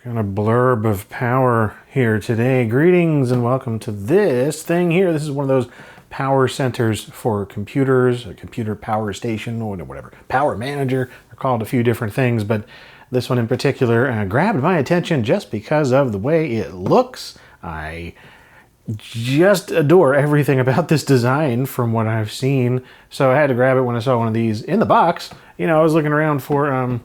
Got a blurb of power here today. Greetings and welcome to this thing here. This is one of those power centers for computers, a computer power station, or whatever. Power manager, they're called a few different things, but this one in particular grabbed my attention just because of the way it looks. I just adore everything about this design from what I've seen, so I had to grab it when I saw one of these in the box. You know, I was looking around for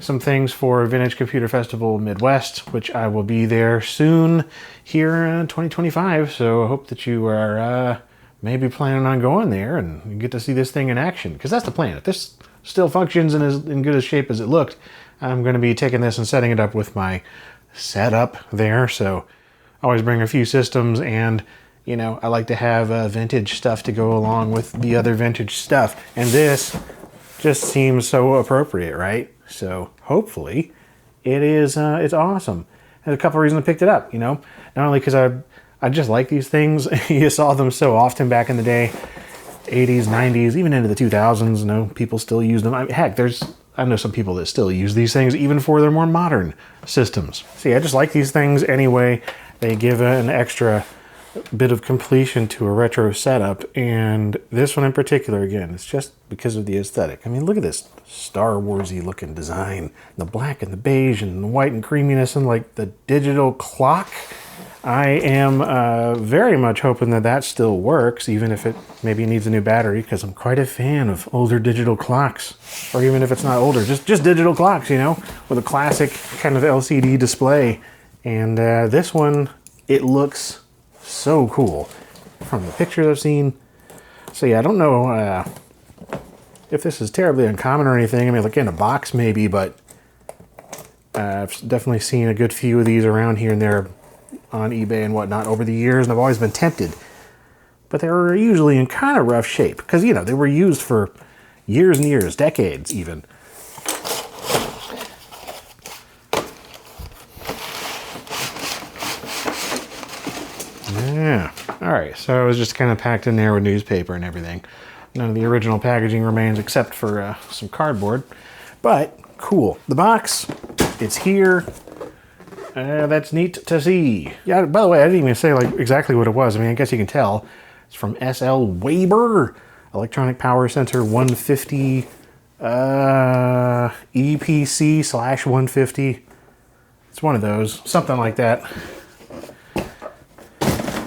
some things for Vintage Computer Festival Midwest, which I will be there soon here in 2025, so I hope that you are maybe planning on going there and you get to see this thing in action, because that's the plan. If this still functions and is in good a shape as it looked, I'm going to be taking this and setting it up with my setup there. So I always bring a few systems, and you know, I like to have vintage stuff to go along with the other vintage stuff, and this just seems so appropriate, right? So hopefully it is it's awesome. There's a couple of reasons I picked it up, you know, not only because I just like these things. You saw them so often back in the day, 80s, 90s, even into the 2000s. You know, people still use them. I mean, heck, I know some people that still use these things even for their more modern systems. See, I just like these things anyway. They give an extra bit of completion to a retro setup, and this one in particular, again, it's just because of the aesthetic. I mean, look at this Star Wars-y looking design. The black and the beige and the white and creaminess and like the digital clock. I am very much hoping that that still works, even if it maybe needs a new battery, because I'm quite a fan of older digital clocks. Or even if it's not older, just digital clocks, you know, with a classic kind of LCD display. And this one, it looks so cool from the pictures I've seen. So yeah, I don't know if this is terribly uncommon or anything. I mean, like in a box maybe, but I've definitely seen a good few of these around here and there on eBay and whatnot over the years, and I've always been tempted. But they were usually in kind of rough shape because, you know, they were used for years and years, decades even. Yeah. All right. So it was just kind of packed in there with newspaper and everything. None of the original packaging remains except for some cardboard. But cool. The box, it's here. That's neat to see. Yeah. By the way, I didn't even say like exactly what it was. I mean, I guess you can tell. It's from SL Waber, Electronic Power Center 150, EPC/150. It's one of those, something like that.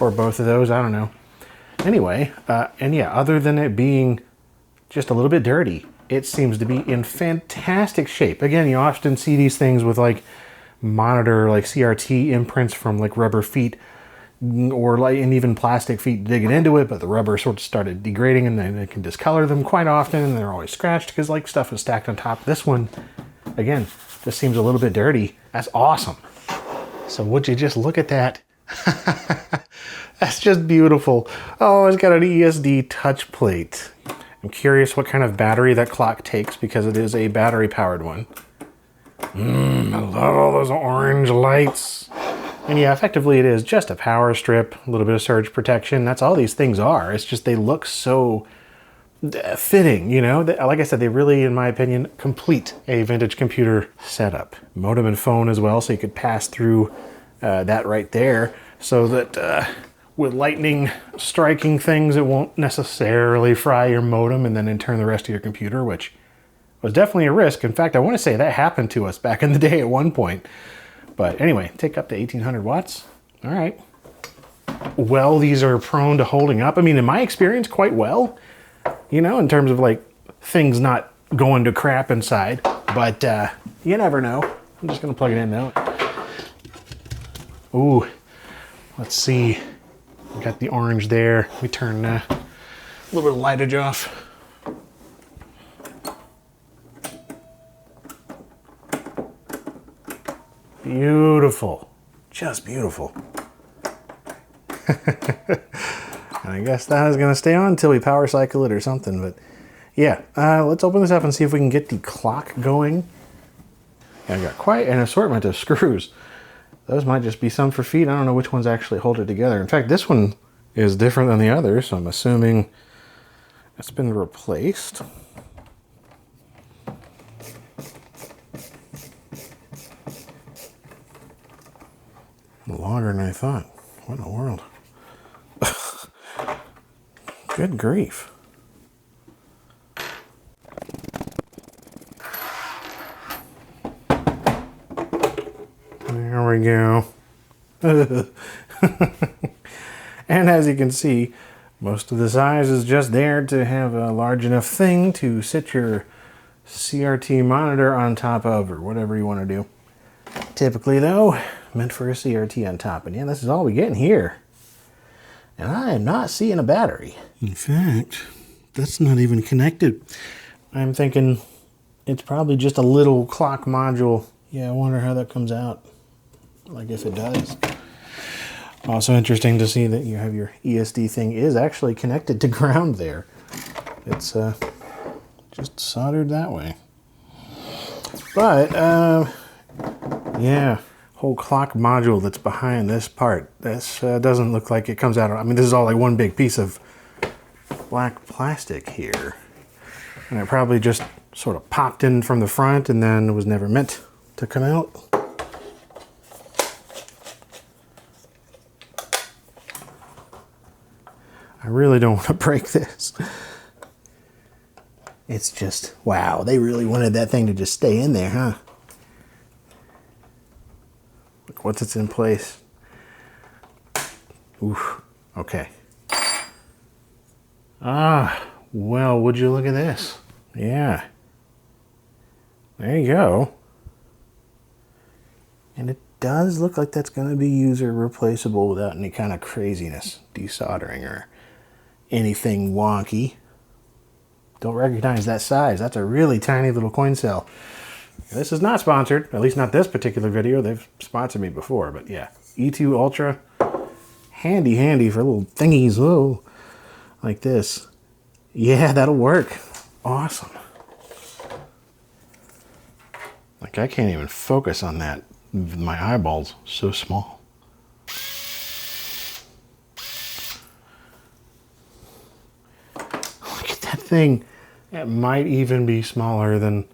Or both of those, I don't know. Anyway, and yeah, other than it being just a little bit dirty, it seems to be in fantastic shape. Again, you often see these things with like monitor, like CRT imprints from like rubber feet, or like, and even plastic feet digging into it, but the rubber sort of started degrading and then it can discolor them quite often, and they're always scratched because like stuff is stacked on top. This one, again, just seems a little bit dirty. That's awesome. So would you just look at that? That's just beautiful. Oh, it's got an ESD touch plate. I'm curious what kind of battery that clock takes, because it is a battery powered one. I love all those orange lights. And yeah, effectively it is just a power strip, a little bit of surge protection. That's all these things are. It's just they look so fitting, you know? Like I said, they really, in my opinion, complete a vintage computer setup. Modem and phone as well, so you could pass through that right there, so that with lightning striking things, it won't necessarily fry your modem and then in turn the rest of your computer, which was definitely a risk. In fact, I want to say that happened to us back in the day at one point. But anyway, take up to 1800 watts. All right. Well, these are prone to holding up. I mean, in my experience, quite well, you know, in terms of like things not going to crap inside. But you never know. I'm just going to plug it in now. Ooh, let's see. We got the orange there. We turn a little bit of lightage off. Beautiful. Just beautiful. And I guess that is going to stay on until we power cycle it or something. But yeah, let's open this up and see if we can get the clock going. Yeah, I got quite an assortment of screws. Those might just be some for feet. I don't know which ones actually hold it together. In fact, this one is different than the others, so I'm assuming it's been replaced. longer than I thought. What in the world? Good grief. There we go. And as you can see, most of the size is just there to have a large enough thing to sit your CRT monitor on top of, or whatever you want to do. Typically though, meant for a CRT on top. And yeah, this is all we get in here. And I am not seeing a battery. In fact, that's not even connected. I'm thinking it's probably just a little clock module. Yeah, I wonder how that comes out. Like if it does. Also interesting to see that you have your ESD thing is actually connected to ground there. It's just soldered that way. But, yeah, whole clock module that's behind this part. This doesn't look like it comes out. I mean, this is all like one big piece of black plastic here. And it probably just sort of popped in from the front and then was never meant to come out. I really don't want to break this. It's just, wow, they really wanted that thing to just stay in there, huh? Look, once it's in place. Oof, okay. Ah, well, would you look at this? Yeah. There you go. And it does look like that's going to be user replaceable without any kind of craziness, desoldering or anything wonky. Don't recognize that size. That's a really tiny little coin cell. This is not sponsored, at least not this particular video. They've sponsored me before, but yeah. E2 Ultra, handy for little thingies, whoa, like this. Yeah, that'll work. Awesome. Like I can't even focus on that. My eyeballs so small. Look at that thing. It might even be smaller than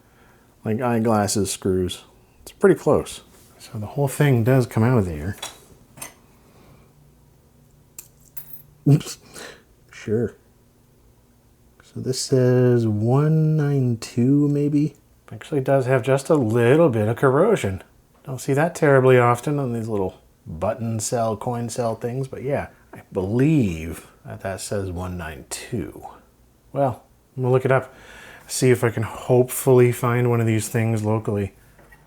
like eyeglasses screws. It's pretty close. So the whole thing does come out of there. Oops. Sure. So this says 192 maybe. Actually does have just a little bit of corrosion. Don't see that terribly often on these little button cell, coin cell things, but yeah, I believe that says 192. Well, I'm gonna look it up, see if I can hopefully find one of these things locally.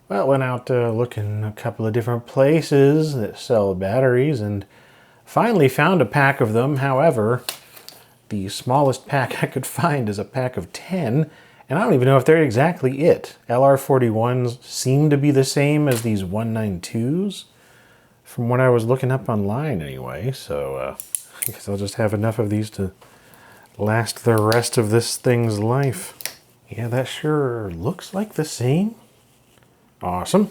Well, went out looking a couple of different places that sell batteries and finally found a pack of them. However, the smallest pack I could find is a pack of 10, and I don't even know if they're exactly it. LR41s seem to be the same as these 192s from what I was looking up online anyway, so I guess I'll just have enough of these to last the rest of this thing's life. Yeah, that sure looks like the same. Awesome.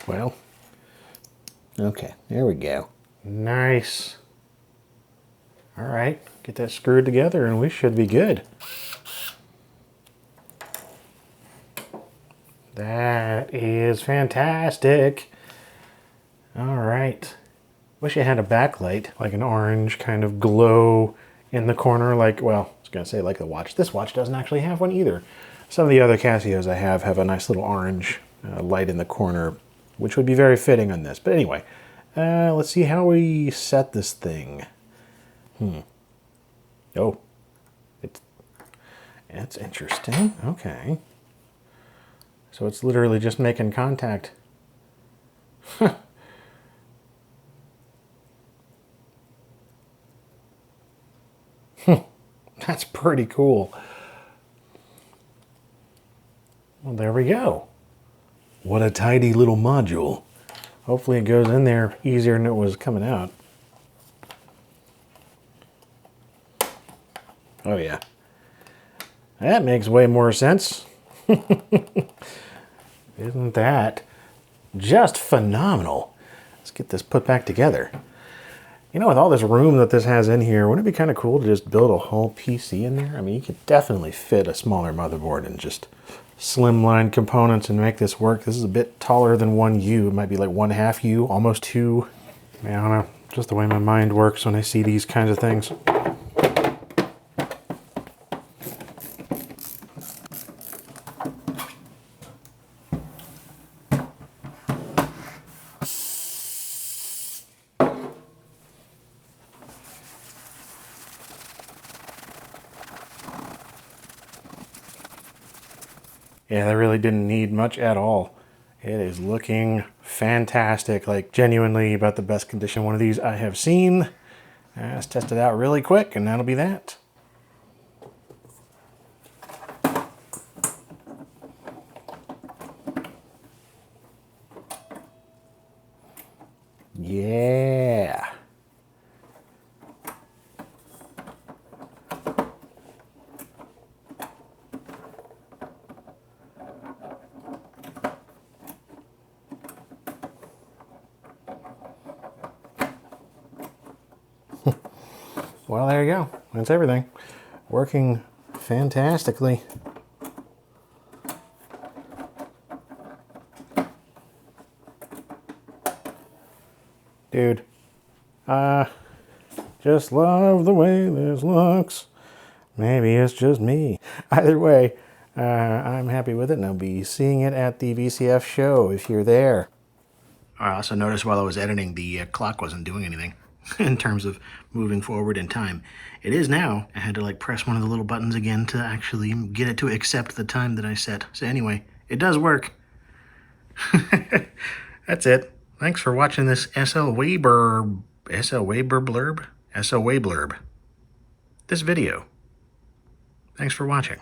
Well, okay, there we go. Nice. All right, get that screwed together and we should be good. That is fantastic. All right. Wish it had a backlight, like an orange kind of glow in the corner, like, well, I was gonna say like the watch. This watch doesn't actually have one either. Some of the other Casios I have a nice little orange light in the corner, which would be very fitting on this. But anyway, let's see how we set this thing. Oh, it's interesting. Okay. So it's literally just making contact. That's pretty cool. Well, there we go. What a tidy little module. Hopefully it goes in there easier than it was coming out. Oh yeah. That makes way more sense. Isn't that just phenomenal? Let's get this put back together. You know, with all this room that this has in here, wouldn't it be kind of cool to just build a whole PC in there? I mean, you could definitely fit a smaller motherboard and just slimline components and make this work. This is a bit taller than 1U. It might be like 1/2 U, almost 2. I don't know, just the way my mind works when I see these kinds of things. Yeah, that really didn't need much at all. It is looking fantastic, like genuinely about the best condition one of these I have seen. Let's test it out really quick and that'll be that. Yeah. Well, there you go. That's everything. Working fantastically. Dude, just love the way this looks. Maybe it's just me. Either way, I'm happy with it, and I'll be seeing it at the VCF show if you're there. I also noticed while I was editing, the clock wasn't doing anything in terms of moving forward in time. It is now. I had to like press one of the little buttons again to actually get it to accept the time that I set. So anyway, it does work. That's it. Thanks for watching this SL Waber blurb? SL Waber blurb. This video. Thanks for watching.